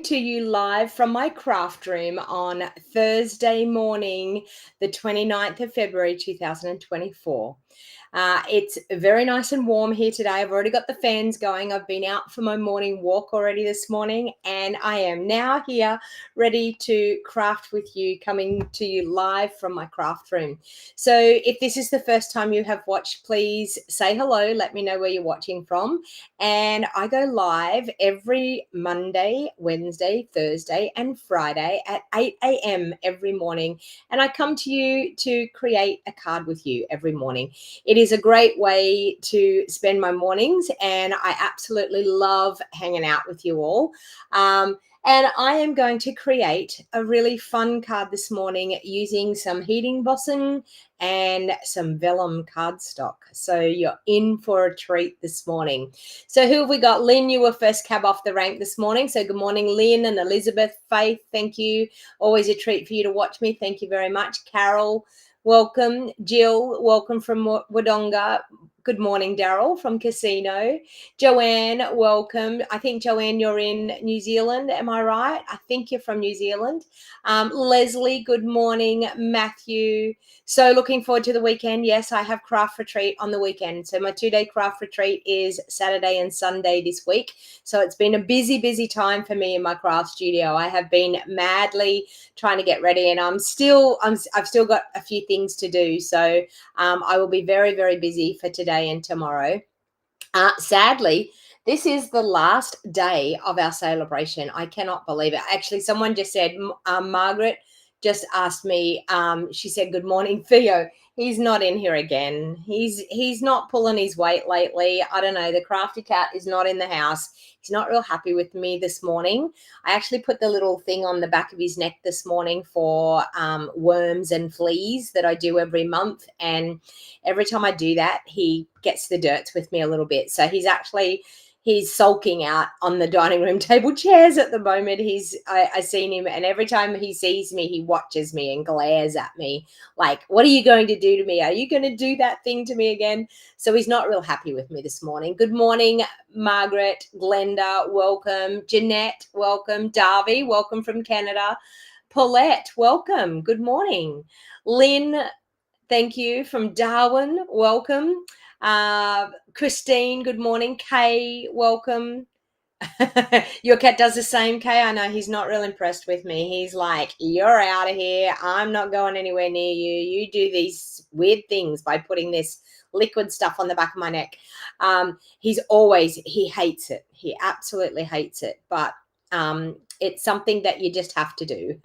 To you live from my craft room on Thursday morning, the 29th of February 2024. It's very nice and warm here today. I've already got the fans going. I've been out for my morning walk already this morning, and I am now here ready to craft with you, coming to you live from my craft room. So if this is the first time you have watched, please say hello. Let me know where you're watching from. And I go live every Monday, Wednesday, Thursday, and Friday at 8 a.m. every morning. And I come to you to create a card with you every morning. It is a great way to spend my mornings, and I absolutely love hanging out with you all. And I am going to create a really fun card this morning using some heat embossing and some vellum cardstock. So you're in for a treat this morning. So who have we got? Lynn, you were first cab off the rank this morning. So good morning, Lynn and Elizabeth, Faith, thank you. Always a treat for you to watch me. Thank you very much. Carol, welcome. Jill, welcome from Wodonga. Good morning, Daryl from Casino. Joanne, welcome. I think, Joanne, you're in New Zealand. Am I right? I think you're from New Zealand. Leslie, good morning. Matthew. So looking forward to the weekend. Yes, I have craft retreat on the weekend. So my 2-day craft retreat is Saturday and Sunday this week. So it's been a busy, busy time for me in my craft studio. I have been madly trying to get ready, and I've still got a few things to do. So I will be very, very busy for today and tomorrow. Sadly, this is the last day of our celebration. I cannot believe it. Actually, someone just said, Margaret just asked me, she said, good morning, Theo. He's not in here again. He's not pulling his weight lately. I don't know. The crafty cat is not in the house. He's not real happy with me this morning. I actually put the little thing on the back of his neck this morning for worms and fleas that I do every month. And every time I do that, he gets the dirts with me a little bit. So he's sulking out on the dining room table chairs at the moment. I seen him, and every time he sees me, he watches me and glares at me like, what are you going to do to me? Are you going to do that thing to me again? So he's not real happy with me this morning. Good morning, Margaret, Glenda, welcome. Jeanette, welcome. Darby, welcome from Canada. Paulette, welcome. Good morning. Lynn, thank you, from Darwin, welcome. Christine, good morning. Kay, welcome. Your cat does the same, Kay. I know he's not real impressed with me. He's like, you're out of here. I'm not going anywhere near you. You do these weird things by putting this liquid stuff on the back of my neck. He hates it. He absolutely hates it. But it's something that you just have to do.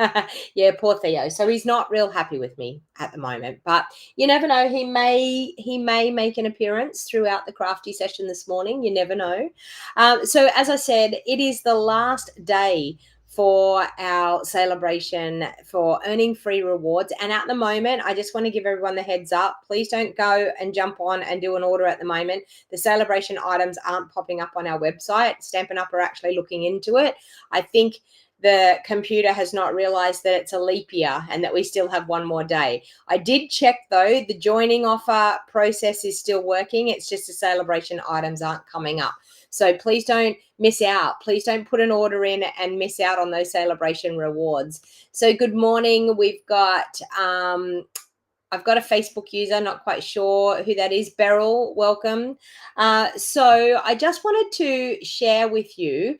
Yeah, poor Theo. So he's not real happy with me at the moment, but you never know. He may make an appearance throughout the crafty session this morning. You never know. So as I said, it is the last day for our celebration for earning free rewards. And at the moment, I just want to give everyone the heads up. Please don't go and jump on and do an order at the moment. The celebration items aren't popping up on our website. Stampin' Up are actually looking into it. I think the computer has not realized that it's a leap year and that we still have one more day. I did check though, the joining offer process is still working. It's just the celebration items aren't coming up. So please don't miss out. Please don't put an order in and miss out on those celebration rewards. So good morning. We've got, I've got a Facebook user, not quite sure who that is. Beryl, welcome. So I just wanted to share with you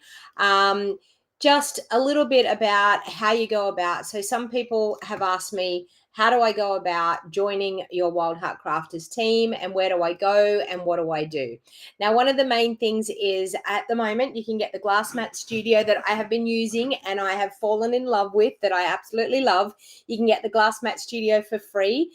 just a little bit about how you go about. So some people have asked me, how do I go about joining your Wild Heart Crafters team, and where do I go and what do I do? Now, one of the main things is at the moment you can get the glass mat studio that I have been using and I have fallen in love with, that I absolutely love. You can get the glass mat studio for free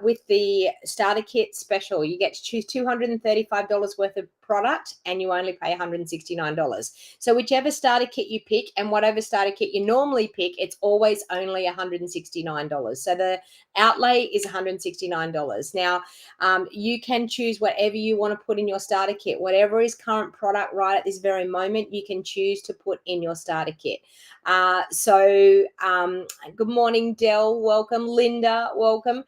with the starter kit special. You get to choose $235 worth of product and you only pay $169. So whichever starter kit you pick and whatever starter kit you normally pick, it's always only $169. So the outlay is $169. Now, you can choose whatever you want to put in your starter kit. Whatever is current product right at this very moment, you can choose to put in your starter kit. Good morning, Dell. Welcome. Linda, welcome.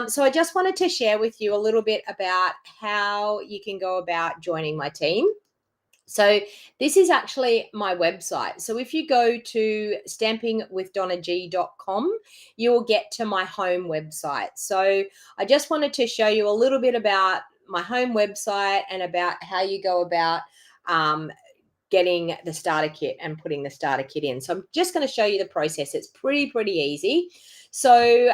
So I just wanted to share with you a little bit about how you can go about joining my team. So this is actually my website. So if you go to stampingwithdonnag.com, you will get to my home website. So I just wanted to show you a little bit about my home website and about how you go about um, getting the starter kit and putting the starter kit in. So I'm just going to show you the process. It's pretty easy. So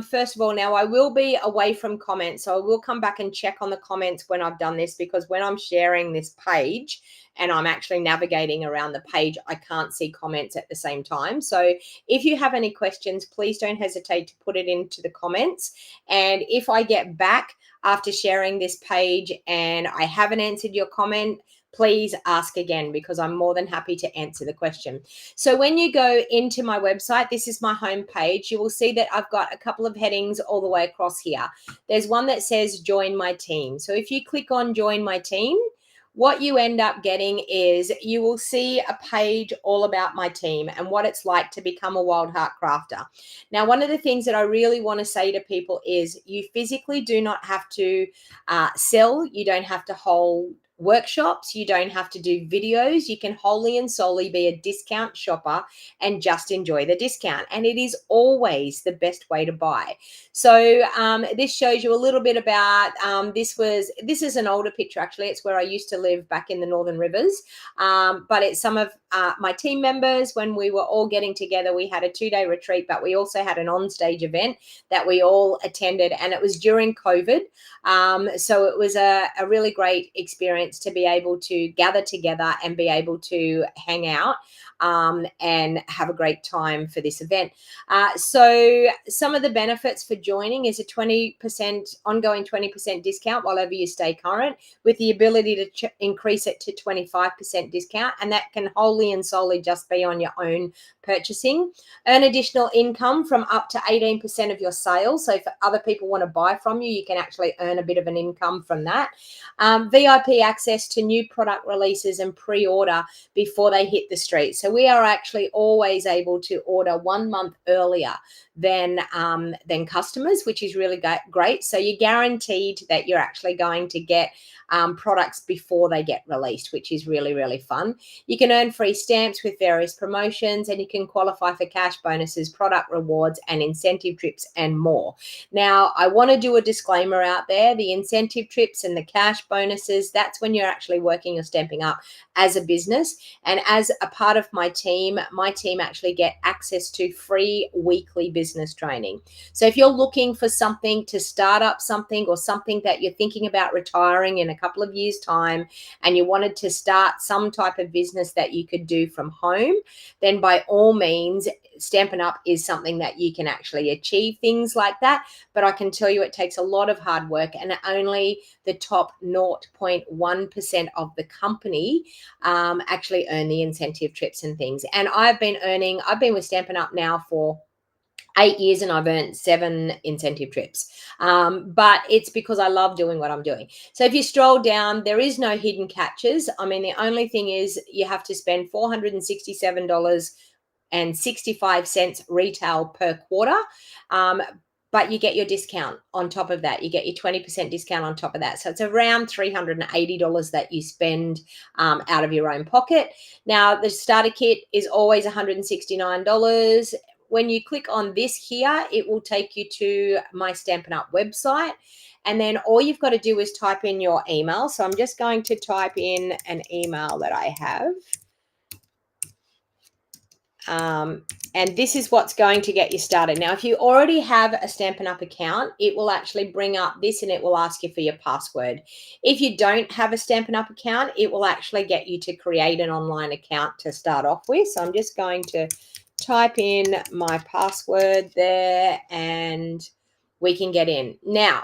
first of all, now I will be away from comments. So I will come back and check on the comments when I've done this, because when I'm sharing this page and I'm actually navigating around the page, I can't see comments at the same time. So if you have any questions, please don't hesitate to put it into the comments. And if I get back after sharing this page and I haven't answered your comment, please ask again, because I'm more than happy to answer the question. So when you go into my website, this is my home page, you will see that I've got a couple of headings all the way across here. There's one that says join my team. So if you click on join my team, what you end up getting is you will see a page all about my team and what it's like to become a Wild Heart Crafter. Now, one of the things that I really want to say to people is you physically do not have to sell. You don't have to hold workshops. You don't have to do videos. You can wholly and solely be a discount shopper and just enjoy the discount. And it is always the best way to buy. So this shows you a little bit about, this is an older picture, actually. It's where I used to live back in the Northern Rivers. But it's some of my team members when we were all getting together. We had a 2-day retreat, but we also had an onstage event that we all attended, and it was during COVID. So it was a really great experience to be able to gather together and be able to hang out and have a great time for this event. So some of the benefits for joining is a 20% ongoing 20% discount while ever you stay current, with the ability to increase it to 25% discount, and that can wholly and solely just be on your own purchasing. Earn additional income from up to 18% of your sales. So if other people want to buy from you, you can actually earn a bit of an income from that. VIP access to new product releases and pre-order before they hit the street. So we are actually always able to order 1 month earlier than customers, which is really great. So you're guaranteed that you're actually going to get products before they get released, which is really fun. You can earn free stamps with various promotions, and you can qualify for cash bonuses, product rewards, and incentive trips and more. Now, I want to do a disclaimer out there. The incentive trips and the cash bonuses, that's when you're actually working or Stampin' Up as a business. And as a part of my team actually get access to free weekly business training. So if you're looking for something to start up something, or something that you're thinking about retiring in a couple of years' time, and you wanted to start some type of business that you could do from home, then by all means, Stampin' Up is something that you can actually achieve things like that. But I can tell you it takes a lot of hard work, and only the top 0.1% of the company actually earn the incentive trips and things. And I've been with Stampin' Up now for 8 years, and I've earned 7 incentive trips. But it's because I love doing what I'm doing. So if you stroll down, there is no hidden catches. I mean, the only thing is you have to spend $467.65 retail per quarter. But you get your discount on top of that. You get your 20% discount on top of that. So it's around $380 that you spend out of your own pocket. Now, the starter kit is always $169. When you click on this here, it will take you to my Stampin' Up website. And then all you've got to do is type in your email. So I'm just going to type in an email that I have. And this is what's going to get you started. Now, if you already have a Stampin' Up account, it will actually bring up this and it will ask you for your password. If you don't have a Stampin' Up account, it will actually get you to create an online account to start off with. So I'm just going to type in my password there and we can get in. Now,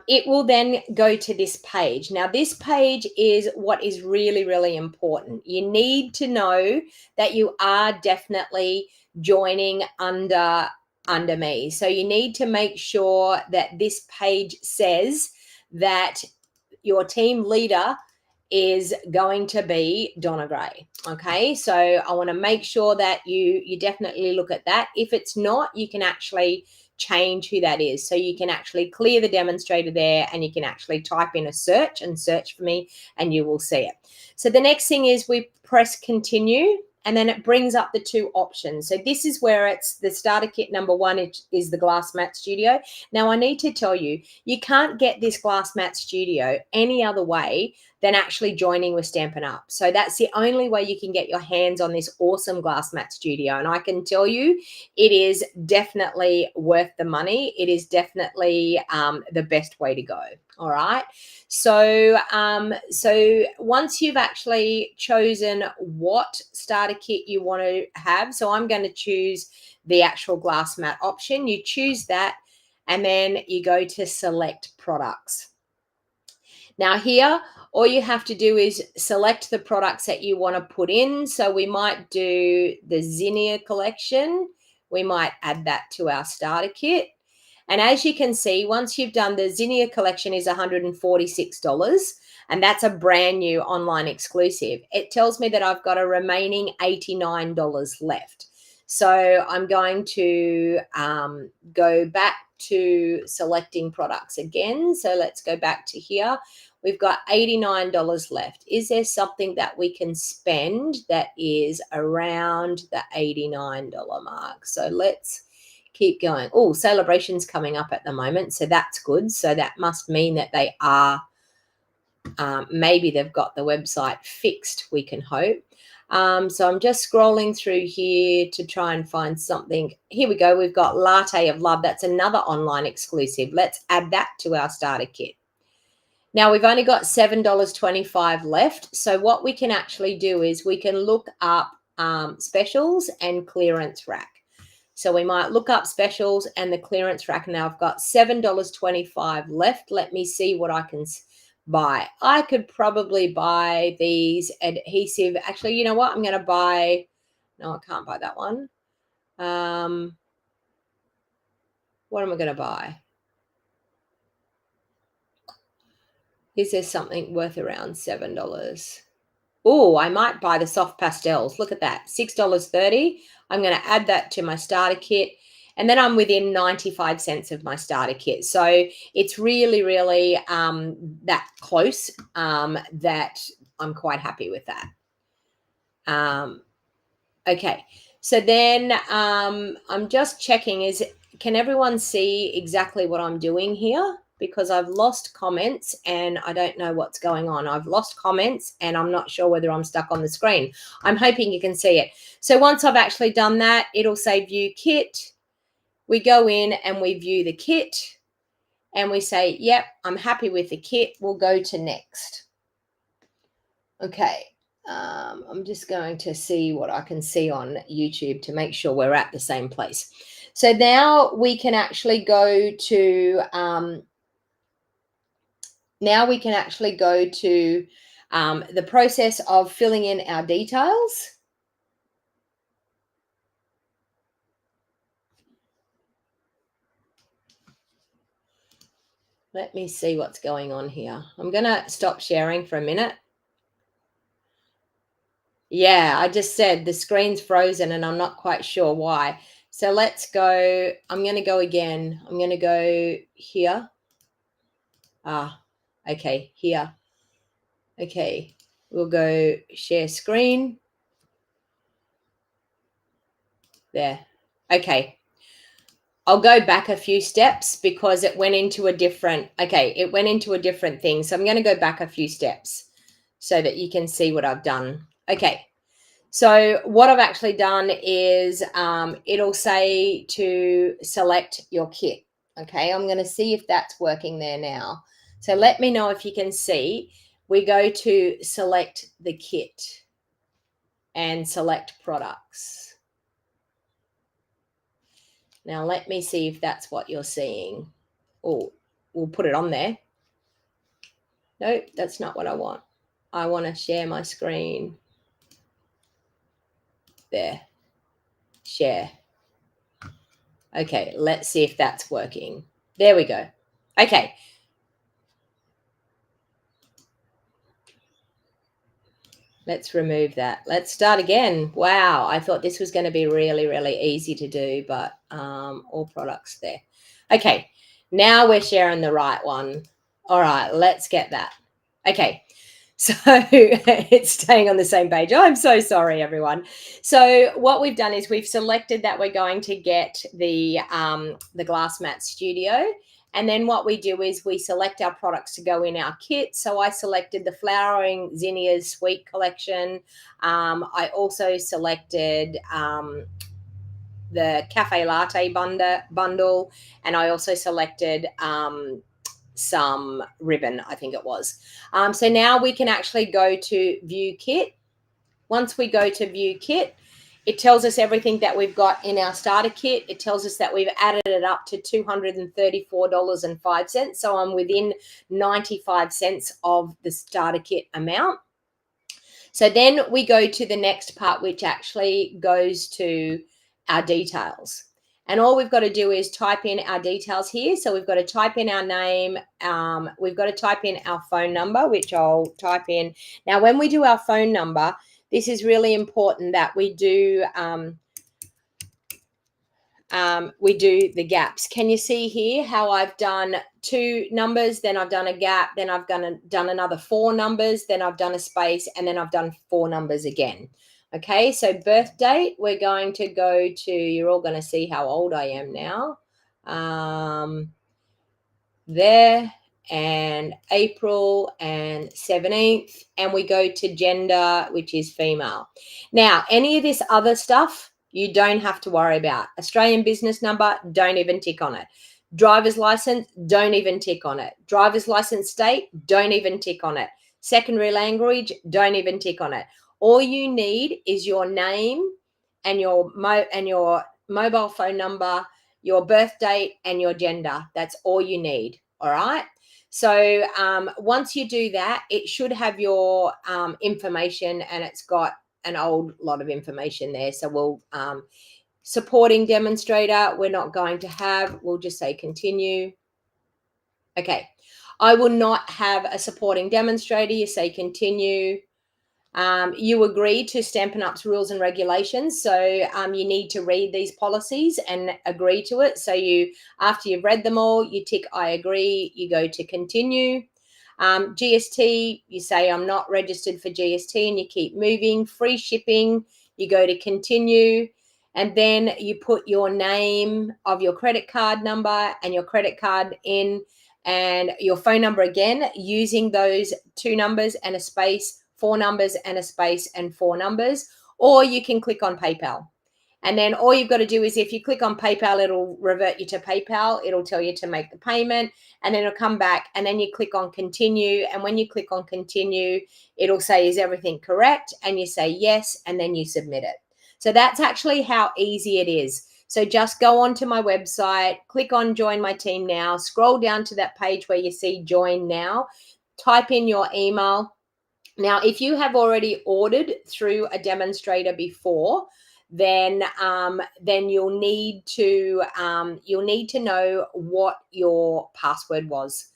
it will then go to this page. Now, this page is what is really important. You need to know that you are definitely joining under me. So you need to make sure that this page says that your team leader is going to be Donna Gray. Okay, so I want to make sure that you definitely look at that. If it's not, you can actually change who that is. So you can actually clear the demonstrator there, and you can actually type in a search and search for me, and you will see it. So the next thing is we press continue, and then it brings up the two options. So this is where it's the starter kit number one is the Glass Mat Studio. Now I need to tell you, you can't get this Glass Mat Studio any other way than actually joining with Stampin' Up. So that's the only way you can get your hands on this awesome Glass Mat Studio. And I can tell you, it is definitely worth the money. It is definitely the best way to go. All right. So, so once you've actually chosen what starter kit you want to have, so I'm going to choose the actual glass mat option. You choose that, and then you go to select products. Now here, all you have to do is select the products that you want to put in. So we might do the Zinnia collection. We might add that to our starter kit. And as you can see, once you've done the Zinnia collection is $146, and that's a brand new online exclusive. It tells me that I've got a remaining $89 left. So I'm going to go back to selecting products again. So let's go back to here. We've got $89 left. Is there something that we can spend that is around the $89 mark? So let's keep going. Oh, Celebration's coming up at the moment, so that's good. So that must mean that they are, maybe they've got the website fixed, we can hope. So I'm just scrolling through here to try and find something. Here we go. We've got Latte of Love. That's another online exclusive. Let's add that to our starter kit. Now we've only got $7.25 left. So what we can actually do is we can look up specials and clearance rack. So we might look up specials and the clearance rack. Now I've got $7.25 left. Let me see what I can buy. I could probably buy these adhesive. Actually, you know what? I'm going to buy. No, I can't buy that one. What am I going to buy? Is there something worth around $7? Oh, I might buy the soft pastels. Look at that, $6.30. I'm going to add that to my starter kit, and then I'm within 95 cents of my starter kit. So it's really, really that close that I'm quite happy with that. Okay, so then I'm just checking, can everyone see exactly what I'm doing here? Because I've lost comments and I don't know what's going on. I've lost comments and I'm not sure whether I'm stuck on the screen. I'm hoping you can see it. So once I've actually done that, it'll say view kit. We go in and we view the kit and we say, yep, I'm happy with the kit. We'll go to next. Okay. I'm just going to see what I can see on YouTube to make sure we're at the same place. So now we can actually go to the process of filling in our details. Let me see what's going on here. I'm going to stop sharing for a minute. Yeah, I just said the screen's frozen and I'm not quite sure why. So let's go. I'm going to go again. I'm going to go here. Okay, here. Okay, we'll go share screen. There. Okay. I'll go back a few steps because it went into a different, thing. So I'm going to go back a few steps so that you can see what I've done. Okay. So what I've actually done is it'll say to select your kit. Okay. I'm going to see if that's working there now. So let me know if you can see. We go to select the kit and select products. Now let me see if that's what you're seeing. Oh, we'll put it on there. Nope, that's not what I want. I want to share my screen. There. Share. Okay, let's see if that's working. There we go. Okay. Let's remove that. Let's start again. Wow, I thought this was going to be really, really easy to do, but all products there. Okay, now we're sharing the right one. All right, let's get that. Okay, so it's staying on the same page. I'm so sorry, everyone. So what we've done is we've selected that we're going to get the Glass Mat Studio. And then what we do is we select our products to go in our kit. So I selected the Flowering Zinnias Sweet Collection. I also selected the Cafe Latte bundle, and I also selected some ribbon, I think it was. So now we can actually go to View Kit. Once we go to View Kit, it tells us everything that we've got in our starter kit. It tells us that we've added it up to $234.05. So I'm within 95 cents of the starter kit amount. So then we go to the next part, which actually goes to our details. And all we've got to do is type in our details here. So we've got to type in our name. We've got to type in our phone number, which I'll type in. Now, when we do our phone number, this is really important that we do the gaps. Can you see here how I've done 2 numbers, then I've done a gap, then I've done another 4 numbers, then I've done a space, and then I've done 4 numbers again. Okay, so birth date, we're going to go to, you're all going to see how old I am now. There, and April and 17th, and we go to gender, which is female. Now, any of this other stuff, you don't have to worry about. Australian business number, don't even tick on it. Driver's license, don't even tick on it. Driver's license state, don't even tick on it. Secondary language, don't even tick on it. All you need is your name and your mobile phone number, your birth date, and your gender. That's all you need. All right. So once you do that, it should have your information, and it's got an old lot of information there. So we'll supporting demonstrator, we're not going to have, we'll just say continue. Okay. I will not have a supporting demonstrator. You say continue. You agree to Stampin' Up's rules and regulations. So you need to read these policies and agree to it. So after you've read them all, you tick I agree, you go to continue. GST, you say I'm not registered for GST, and you keep moving. Free shipping, you go to continue. And then you put your name of your credit card number and your credit card in, and your phone number again, using those 2 numbers and a space, 4 numbers and a space, and 4 numbers. Or you can click on PayPal. And then all you've got to do is, if you click on PayPal, it'll revert you to PayPal. It'll tell you to make the payment, and then it'll come back, and then you click on continue. And when you click on continue, it'll say, is everything correct? And you say yes, and then you submit it. So that's actually how easy it is. So just go onto my website, click on join my team now, scroll down to that page where you see join now, type in your email. Now, if you have already ordered through a demonstrator before, then you'll need to know what your password was.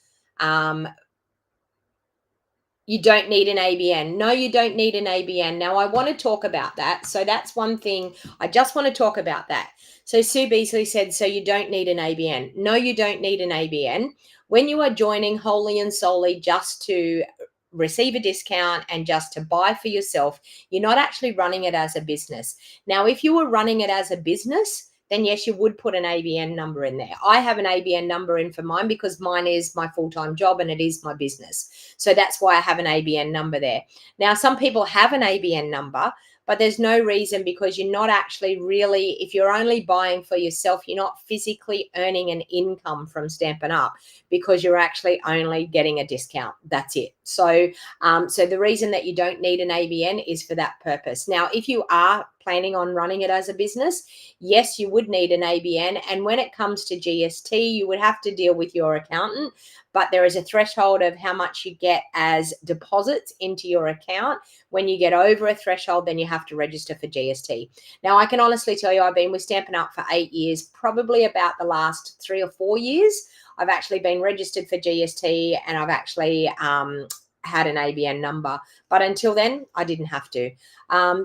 You don't need an ABN. No, you don't need an ABN. Now, I want to talk about that. So that's one thing. I just want to talk about that. So Sue Beasley said, so you don't need an ABN. No, you don't need an ABN. When you are joining wholly and solely just to receive a discount and just to buy for yourself, you're not actually running it as a business. Now, if you were running it as a business, then yes, you would put an ABN number in there. I have an ABN number in for mine because mine is my full-time job and it is my business. So that's why I have an ABN number there. Now, some people have an ABN number, but there's no reason, because you're not actually really, if you're only buying for yourself, you're not physically earning an income from Stampin' Up, because you're actually only getting a discount. That's it. So, so the reason that you don't need an ABN is for that purpose. Now, if you are planning on running it as a business, yes, you would need an ABN. And when it comes to GST, you would have to deal with your accountant, but there is a threshold of how much you get as deposits into your account. When you get over a threshold, then you have to register for GST. Now, I can honestly tell you, I've been with Stampin' Up for 8 years, probably about the last 3 or 4 years. I've actually been registered for GST, and I've actually had an ABN number. But until then, I didn't have to.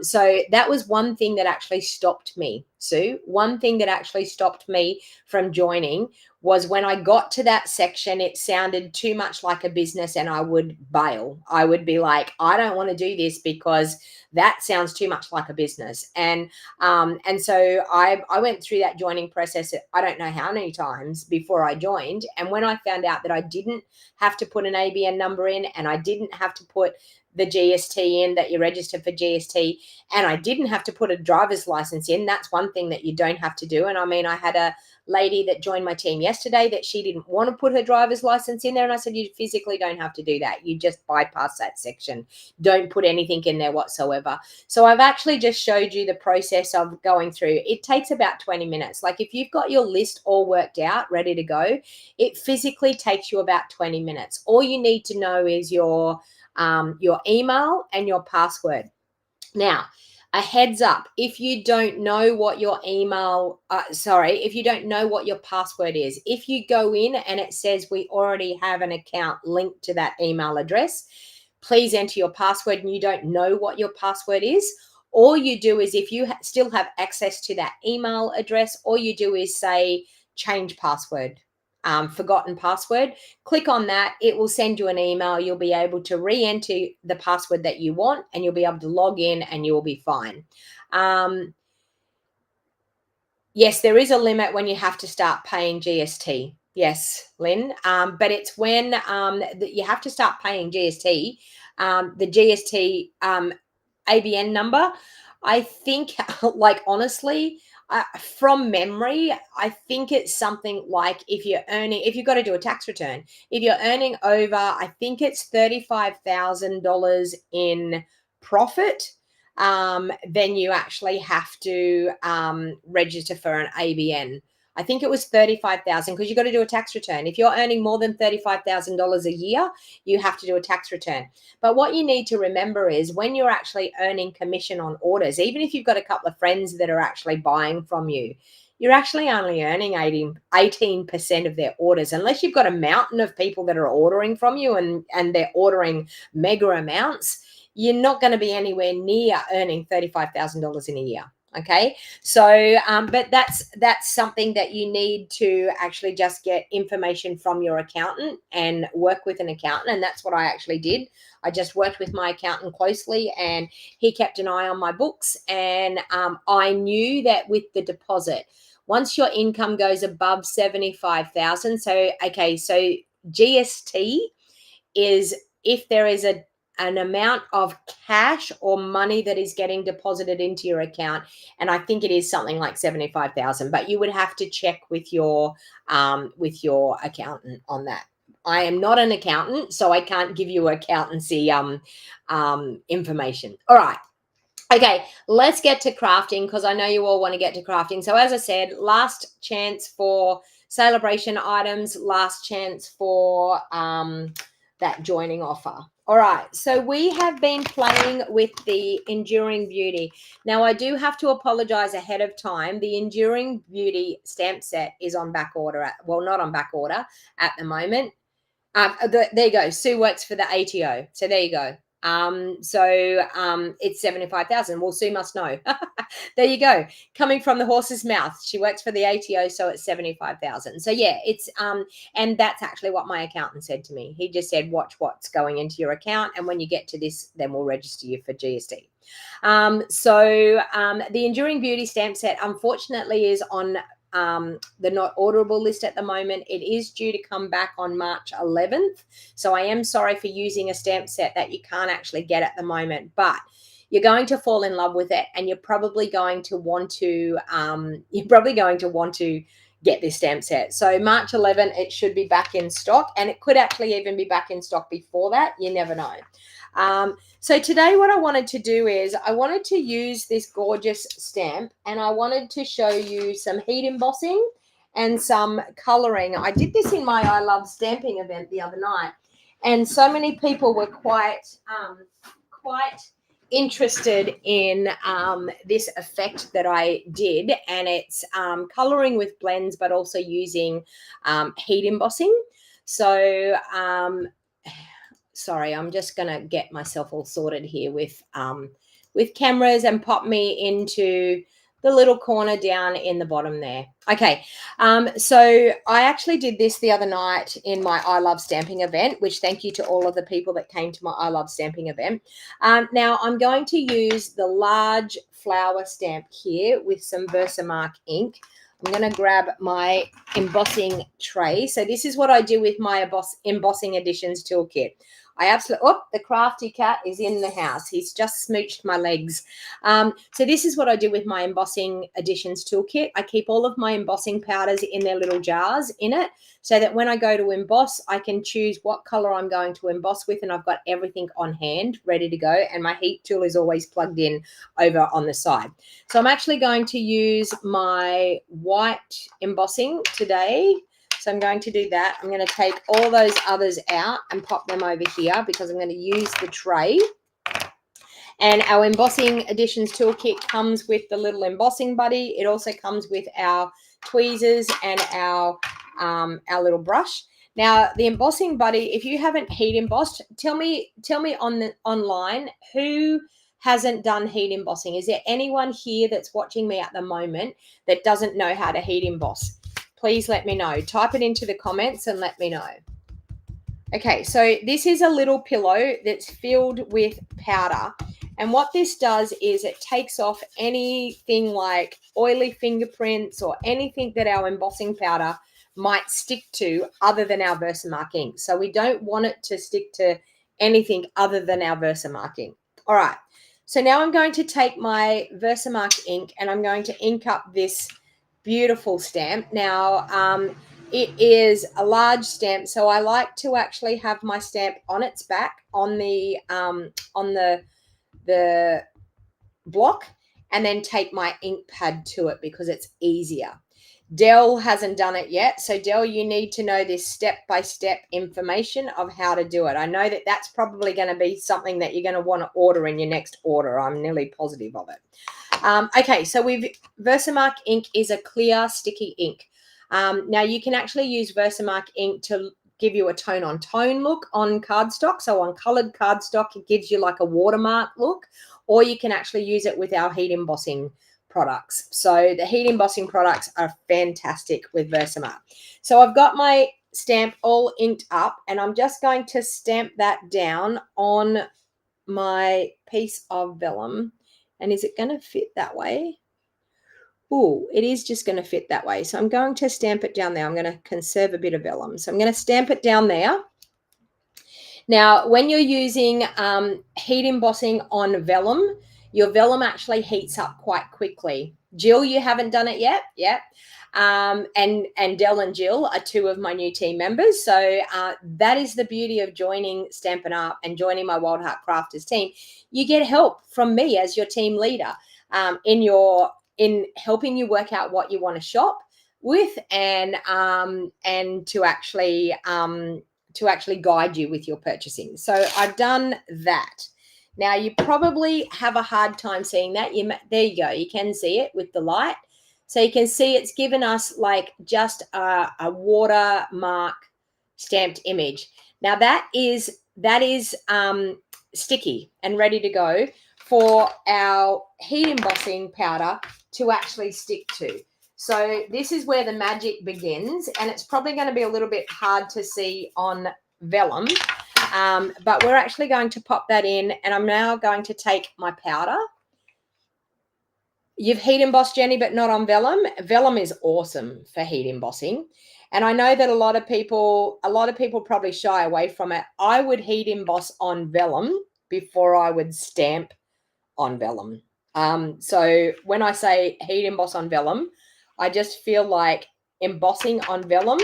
So that was one thing that actually stopped me, Sue. One thing that actually stopped me from joining was when I got to that section, it sounded too much like a business and I would bail. I would be like, I don't want to do this because that sounds too much like a business. And so I went through that joining process, I don't know how many times before I joined. And when I found out that I didn't have to put an ABN number in and I didn't have to put the GST in, that you're registered for GST, and I didn't have to put a driver's license in. That's one thing that you don't have to do. And I mean, I had a lady that joined my team yesterday that she didn't want to put her driver's license in there. And I said, you physically don't have to do that. You just bypass that section. Don't put anything in there whatsoever. So I've actually just showed you the process of going through. It takes about 20 minutes. Like if you've got your list all worked out, ready to go, it physically takes you about 20 minutes. All you need to know is your email and your password. Now, a heads up, if you don't know what your if you don't know what your password is, if you go in and it says we already have an account linked to that email address, please enter your password and you don't know what your password is. All you do is, if you still have access to that email address, all you do is say change password. Forgotten password, click on that. It will send you an email. You'll be able to re-enter the password that you want and you'll be able to log in and you will be fine. Yes, there is a limit when you have to start paying GST. Yes, Lynn, but it's when you have to start paying GST, the GST ABN number. I think, like, honestly, from memory, I think it's something like if you've got to do a tax return, if you're earning over, I think it's $35,000 in profit, then you actually have to register for an ABN. I think it was 35,000 because you've got to do a tax return. If you're earning more than $35,000 a year, you have to do a tax return. But what you need to remember is when you're actually earning commission on orders, even if you've got a couple of friends that are actually buying from you, you're actually only earning 18% of their orders, unless you've got a mountain of people that are ordering from you and they're ordering mega amounts. You're not going to be anywhere near earning $35,000 in a year. Okay. So, but that's something that you need to actually just get information from your accountant and work with an accountant. And that's what I actually did. I just worked with my accountant closely and he kept an eye on my books. And I knew that with the deposit, once your income goes above 75,000, so GST is if there is an amount of cash or money that is getting deposited into your account, and I think it is something like 75,000, but you would have to check with your accountant on that. I am not an accountant, so I can't give you accountancy information. All right. Okay, let's get to crafting because I know you all want to get to crafting. So as I said, last chance for celebration items, last chance for that joining offer. All right, so we have been playing with the Enduring Beauty. Now, I do have to apologize ahead of time. The Enduring Beauty stamp set is on back order. Not on back order at the moment. There you go. Sue works for the ATO. So there you go. It's 75,000. Well, Sue must know. There you go. Coming from the horse's mouth. She works for the ATO, so it's 75,000. So yeah, it's and that's actually what my accountant said to me. He just said, watch what's going into your account, and when you get to this, then we'll register you for GST. The Enduring Beauty stamp set, unfortunately, is on the not orderable list at the moment. It is due to come back on March 11th. So I am sorry for using a stamp set that you can't actually get at the moment, but you're going to fall in love with it and you're probably going to want to get this stamp set. So March 11th, it should be back in stock, and it could actually even be back in stock before that. You never know. So today what I wanted to do is I wanted to use this gorgeous stamp and I wanted to show you some heat embossing and some coloring. I did this in my I Love Stamping event the other night, and so many people were quite interested in this effect that I did, and it's coloring with blends but also using heat embossing. So sorry, I'm just going to get myself all sorted here with cameras and pop me into the little corner down in the bottom there. Okay, so I actually did this the other night in my I Love Stamping event, which thank you to all of the people that came to my I Love Stamping event. Now I'm going to use the large flower stamp here with some Versamark ink. I'm going to grab my embossing tray. So this is what I do with my embossing additions toolkit. I absolutely, oh, the crafty cat is in the house. He's just smooched my legs. So this is what I do with my embossing additions toolkit. I keep all of my embossing powders in their little jars in it so that when I go to emboss, I can choose what color I'm going to emboss with, and I've got everything on hand ready to go, and my heat tool is always plugged in over on the side. So I'm actually going to use my white embossing today. So I'm going to do that. I'm going to take all those others out and pop them over here because I'm going to use the tray. And our embossing additions toolkit comes with the little embossing buddy. It also comes with our tweezers and our little brush. Now, the embossing buddy, if you haven't heat embossed, tell me online who hasn't done heat embossing. Is there anyone here that's watching me at the moment that doesn't know how to heat emboss? Please let me know. Type it into the comments and let me know. Okay, so this is a little pillow that's filled with powder. And what this does is it takes off anything like oily fingerprints or anything that our embossing powder might stick to other than our Versamark ink. So we don't want it to stick to anything other than our Versamark ink. All right, so now I'm going to take my Versamark ink and I'm going to ink up this beautiful stamp. Now, it is a large stamp, so I like to actually have my stamp on its back on the block, and then take my ink pad to it because it's easier. Dell hasn't done it yet, so Dell, you need to know this step-by-step information of how to do it. I know that that's probably going to be something that you're going to want to order in your next order. I'm nearly positive of it. Okay, so Versamark ink is a clear, sticky ink. Now, you can actually use Versamark ink to give you a tone-on-tone look on cardstock. So on colored cardstock, it gives you like a watermark look, or you can actually use it with our heat embossing products. So the heat embossing products are fantastic with Versamark. So I've got my stamp all inked up, and I'm just going to stamp that down on my piece of vellum. And is it going to fit that way? Oh, it is just going to fit that way. So I'm going to stamp it down there. I'm going to conserve a bit of vellum. So I'm going to stamp it down there. Now, when you're using heat embossing on vellum, your vellum actually heats up quite quickly. Jill, you haven't done it yet? Yep. And Dell and Jill are two of my new team members. So that is the beauty of joining Stampin' Up and joining my Wild Heart Crafters team. You get help from me as your team leader in helping you work out what you want to shop with and to actually guide you with your purchasing. So I've done that. Now, you probably have a hard time seeing that. There you go. You can see it with the light. So you can see it's given us like just a watermark stamped image. Now, that is sticky and ready to go for our heat embossing powder to actually stick to. So this is where the magic begins, and it's probably going to be a little bit hard to see on vellum, but we're actually going to pop that in, and I'm now going to take my powder. You've heat embossed, Jenny, but not on vellum. Vellum is awesome for heat embossing, and I know that a lot of people probably shy away from it. I would heat emboss on vellum before I would stamp on vellum. So when I say heat emboss on vellum, I just feel like embossing on vellum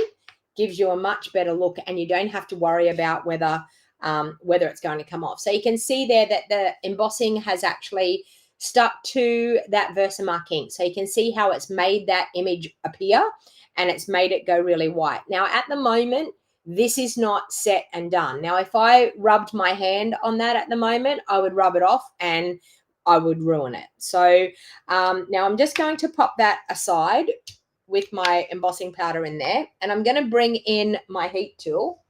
gives you a much better look, and you don't have to worry about whether it's going to come off. So you can see there that the embossing has actually stuck to that Versamark ink. So you can see how it's made that image appear, and it's made it go really white. Now, at the moment, this is not set and done. Now, if I rubbed my hand on that at the moment, I would rub it off and I would ruin it. So now I'm just going to pop that aside with my embossing powder in there, and I'm going to bring in my heat tool,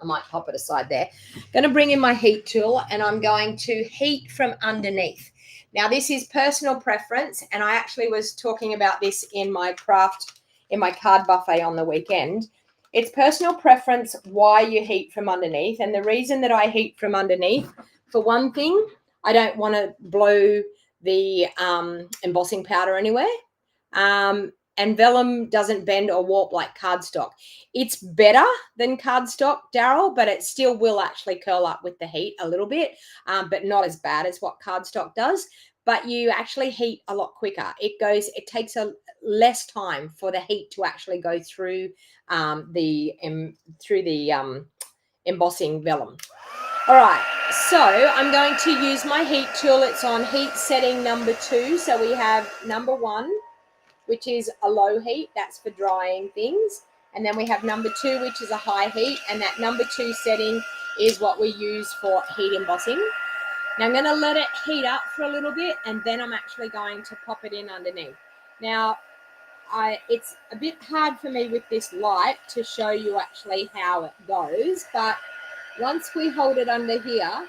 I might pop it aside there. Going to bring in my heat tool and I'm going to heat from underneath. Now, this is personal preference, and I actually was talking about this in my card buffet on the weekend. It's personal preference why you heat from underneath, and the reason that I heat from underneath, for one thing, I don't want to blow the embossing powder anywhere. And vellum doesn't bend or warp like cardstock. It's better than cardstock, Daryl, but it still will actually curl up with the heat a little bit, but not as bad as what cardstock does. But you actually heat a lot quicker. It takes a less time for the heat to actually go through the embossing vellum. All right, so I'm going to use my heat tool. It's on heat setting number 2. So we have number 1, which is a low heat. That's for drying things. And then we have number 2, which is a high heat. And that number 2 setting is what we use for heat embossing. Now I'm going to let it heat up for a little bit, and then I'm actually going to pop it in underneath. Now, it's a bit hard for me with this light to show you actually how it goes, but once we hold it under here,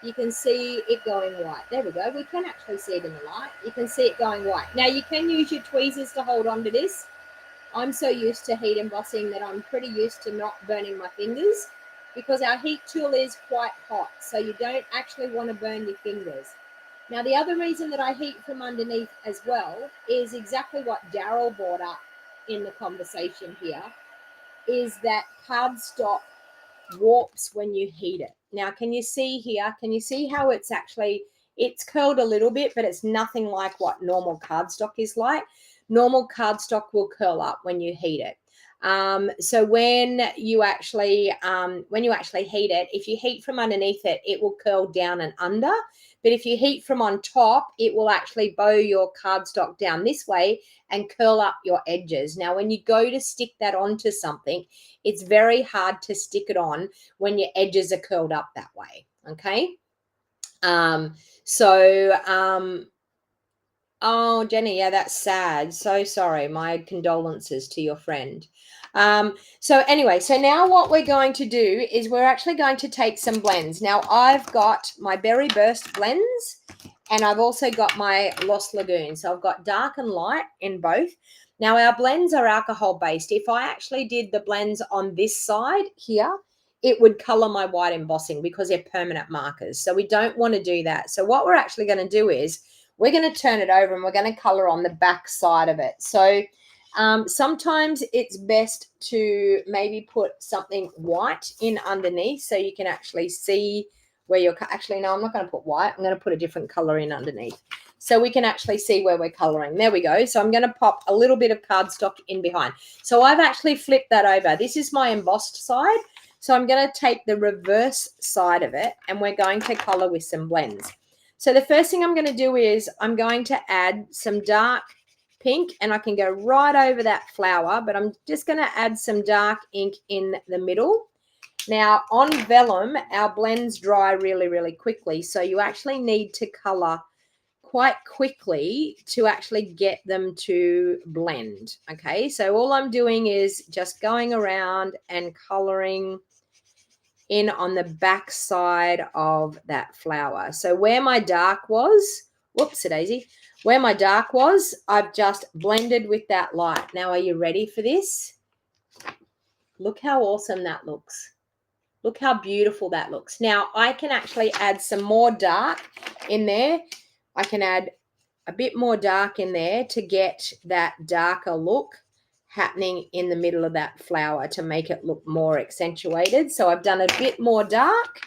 you can see it going white. There we go. We can actually see it in the light. You can see it going white. Now, you can use your tweezers to hold on to this. I'm so used to heat embossing that I'm pretty used to not burning my fingers, because our heat tool is quite hot, so you don't actually want to burn your fingers. Now, the other reason that I heat from underneath as well is exactly what Daryl brought up in the conversation here, is that cardstock warps when you heat it. Now, can you see here? Can you see how it's curled a little bit, but it's nothing like what normal cardstock is like. Normal cardstock will curl up when you heat it. So when you actually heat it, if you heat from underneath it, it will curl down and under. But if you heat from on top, it will actually bow your cardstock down this way and curl up your edges. Now, when you go to stick that onto something, it's very hard to stick it on when your edges are curled up that way. Okay. Oh, Jenny, yeah, that's sad. So sorry. My condolences to your friend. So anyway, so now what we're going to do is we're actually going to take some blends. Now, I've got my Berry Burst blends, and I've also got my Lost Lagoon. So I've got dark and light in both. Now, our blends are alcohol-based. If I actually did the blends on this side here, it would color my white embossing because they're permanent markers. So we don't want to do that. So what we're actually going to do is we're going to turn it over and we're going to color on the back side of it. So sometimes it's best to maybe put something white in underneath so you can actually see where you're actually, no, I'm not going to put white. I'm going to put a different color in underneath so we can actually see where we're coloring. There we go. So I'm going to pop a little bit of cardstock in behind. So I've actually flipped that over. This is my embossed side. So I'm going to take the reverse side of it and we're going to color with some blends. So the first thing I'm going to do is I'm going to add some dark pink, and I can go right over that flower, but I'm just going to add some dark ink in the middle. Now, on vellum, our blends dry really, really quickly. So you actually need to color quite quickly to actually get them to blend. Okay, so all I'm doing is just going around and coloring in on the back side of that flower. So where my dark was, whoops, daisy, where my dark was, I've just blended with that light. Now, are you ready for this? Look how awesome that looks. Look how beautiful that looks. Now, I can actually add some more dark in there. I can add a bit more dark in there to get that darker look happening in the middle of that flower to make it look more accentuated. So I've done a bit more dark,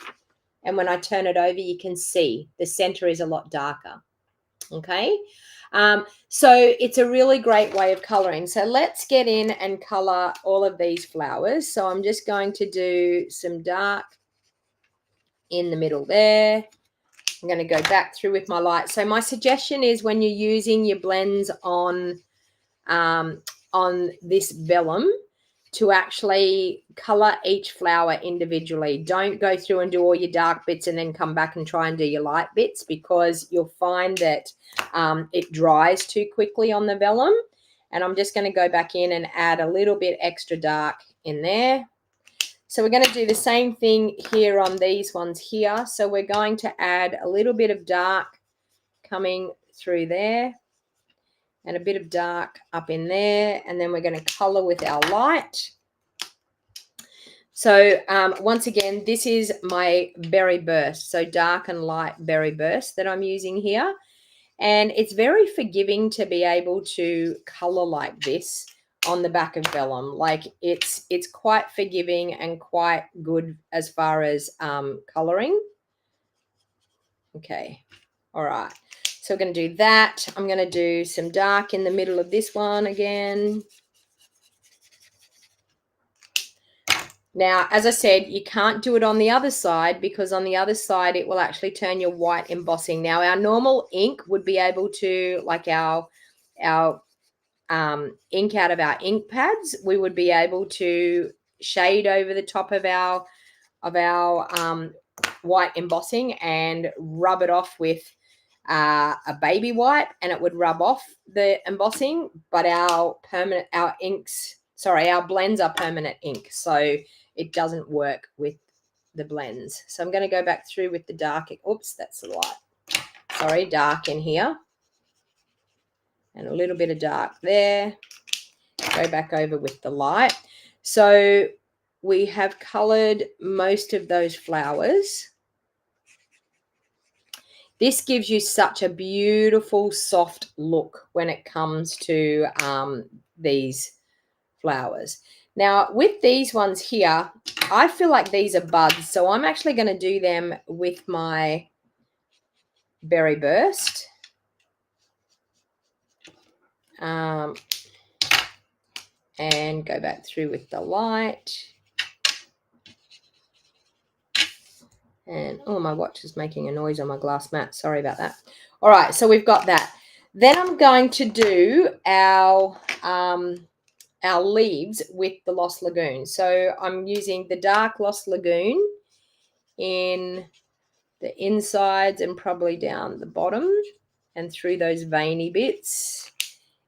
and when I turn it over, you can see the center is a lot darker. Okay, so it's a really great way of coloring. So let's get in and color all of these flowers. So I'm just going to do some dark in the middle there. I'm going to go back through with my light. So my suggestion is when you're using your blends on this vellum, to actually color each flower individually. Don't go through and do all your dark bits and then come back and try and do your light bits, because you'll find that it dries too quickly on the vellum. And I'm just going to go back in and add a little bit extra dark in there. So we're going to do the same thing here on these ones here. So we're going to add a little bit of dark coming through there and a bit of dark up in there. And then we're going to color with our light. So once again, this is my berry burst. So dark and light berry burst that I'm using here. And it's very forgiving to be able to color like this on the back of vellum. Like it's quite forgiving and quite good as far as coloring. Okay, all right. So we're going to do that. I'm going to do some dark in the middle of this one again. Now, as I said, you can't do it on the other side because on the other side, it will actually turn your white embossing. Now, our normal ink would be able to, like our ink out of our ink pads, we would be able to shade over the top of our white embossing and rub it off with a baby wipe, and it would rub off the embossing. But our blends are permanent ink, so it doesn't work with the blends. So I'm going to go back through with the dark. Oops, that's the light. Sorry, dark in here. And a little bit of dark there. Go back over with the light. So we have colored most of those flowers. This gives you such a beautiful, soft look when it comes to these flowers. Now, with these ones here, I feel like these are buds, so I'm actually going to do them with my berry burst. And go back through with the light. And, oh, my watch is making a noise on my glass mat. Sorry about that. All right, so we've got that. Then I'm going to do our leaves with the Lost Lagoon. So I'm using the dark Lost Lagoon in the insides and probably down the bottom and through those veiny bits.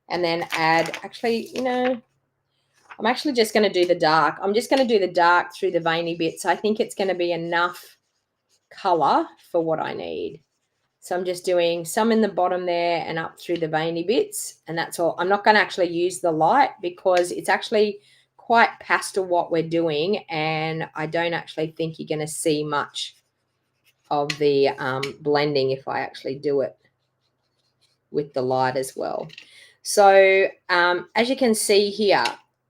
And then add, actually, you know, I'm actually just going to do the dark. I'm just going to do the dark through the veiny bits. I think it's going to be enough color for what I need. So I'm just doing some in the bottom there and up through the veiny bits, and that's all. I'm not going to actually use the light because it's actually quite pastel what we're doing, and I don't actually think you're going to see much of the blending if I actually do it with the light as well. So as you can see here,